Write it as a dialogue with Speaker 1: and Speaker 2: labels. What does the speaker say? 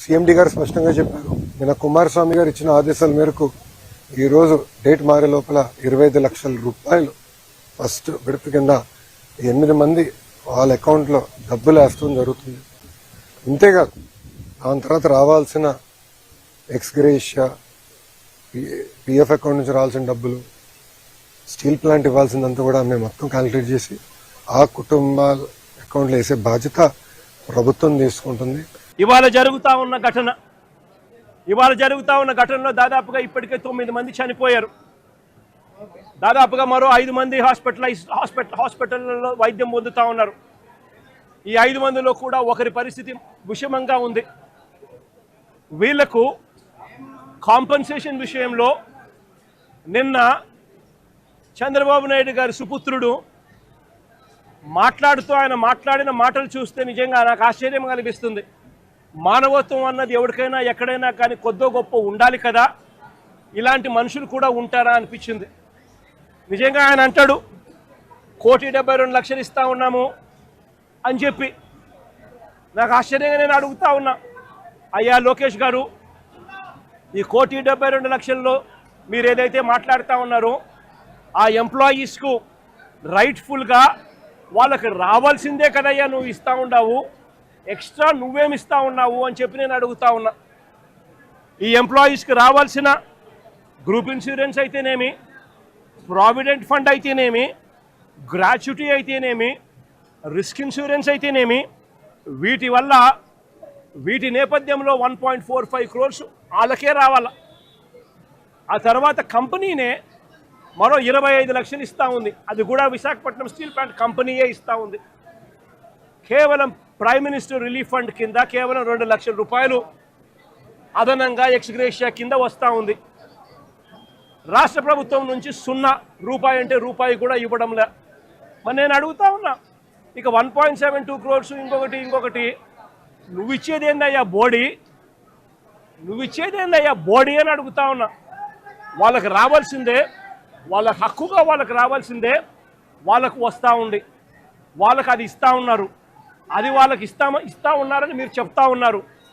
Speaker 1: CMD గారు స్పష్టంగా చెప్పారు. నిన్న కుమారస్వామి గారు ఇచ్చిన ఆదేశాల మేరకు ఈరోజు డేట్ మారే లోపల 25 లక్షల రూపాయలు ఫస్ట్ విడత కింద 8 మంది వాళ్ళ అకౌంట్లో డబ్బులు వేస్తూ జరుగుతుంది. ఇంతేకాదు దాని తర్వాత రావాల్సిన ఎక్స్గ్రేషియా, పిఎఫ్ అకౌంట్ నుంచి రావాల్సిన డబ్బులు, స్టీల్ ప్లాంట్ ఇవ్వాల్సిందంతా కూడా మేము మొత్తం క్యాలిక్యులేట్ చేసి ఆ కుటుంబాల అకౌంట్లో వేసే బాధ్యత ప్రభుత్వం తీసుకుంటుంది.
Speaker 2: ఇవాళ జరుగుతూ ఉన్న ఘటనలో దాదాపుగా ఇప్పటికే 9 మంది చనిపోయారు. దాదాపుగా మరో 5 మంది హాస్పిటల్లో వైద్యం పొందుతూ ఉన్నారు. ఈ 5 మందిలో కూడా ఒకరి పరిస్థితి విషమంగా ఉంది. వీళ్లకు కాంపన్సేషన్ విషయంలో నిన్న చంద్రబాబు నాయుడు గారి సుపుత్రుడు ఆయన మాట్లాడిన మాటలు చూస్తే నిజంగా నాకు ఆశ్చర్యం కలిగిస్తుంది. మానవత్వం అన్నది ఎవరికైనా ఎక్కడైనా కానీ కొద్దో గొప్ప ఉండాలి కదా, ఇలాంటి మనుషులు కూడా ఉంటారా అనిపించింది. నిజంగా ఆయన అంటాడు 1,72,00,000 ఇస్తా ఉన్నాము అని చెప్పి. నాకు ఆశ్చర్యంగా నేను అడుగుతా ఉన్నా, అయ్యా లోకేష్ గారు, ఈ 1,72,00,000లో మీరు ఏదైతే మాట్లాడుతూ ఉన్నారో ఆ ఎంప్లాయీస్కు రైట్ఫుల్గా వాళ్ళకి రావాల్సిందే కదయ్యా నువ్వు ఇస్తూ ఉన్నావు, ఎక్స్ట్రా నువ్వేమి ఇస్తూ ఉన్నావు అని చెప్పి నేను అడుగుతా ఉన్నా. ఈ ఎంప్లాయీస్కి రావాల్సిన గ్రూప్ ఇన్సూరెన్స్ అయితేనేమి, ప్రావిడెంట్ ఫండ్ అయితేనేమి, గ్రాట్యుటీ అయితేనేమి, రిస్క్ ఇన్సూరెన్స్ అయితేనేమి, వీటి నేపథ్యంలో 1.45 crores వాళ్ళకే రావాల. ఆ తర్వాత కంపెనీనే మరో 25 లక్షలు ఇస్తూ ఉంది. అది కూడా విశాఖపట్నం స్టీల్ ప్లాంట్ కంపెనీయే ఇస్తూ ఉంది. కేవలం ప్రైమ్ మినిస్టర్ రిలీఫ్ ఫండ్ కింద కేవలం 2 లక్షల రూపాయలు అదనంగా ఎక్స్గ్రేషియా కింద వస్తూ ఉంది. రాష్ట్ర ప్రభుత్వం నుంచి 0 రూపాయి అంటే రూపాయి కూడా ఇవ్వడంలే. మరి నేను అడుగుతా ఉన్నా, ఇక 1.72 crores ఇంకొకటి నువ్వు ఇచ్చేదేందయ్యా బోడీ అని అడుగుతా ఉన్నా. వాళ్ళకి రావాల్సిందే, వాళ్ళ హక్కుగా వాళ్ళకి రావాల్సిందే వాళ్ళకు వస్తూ వాళ్ళకి అది ఇస్తూ ఉన్నారు. అది వాళ్ళకి ఇస్తా ఉన్నారని మీరు చెప్తా ఉన్నారు.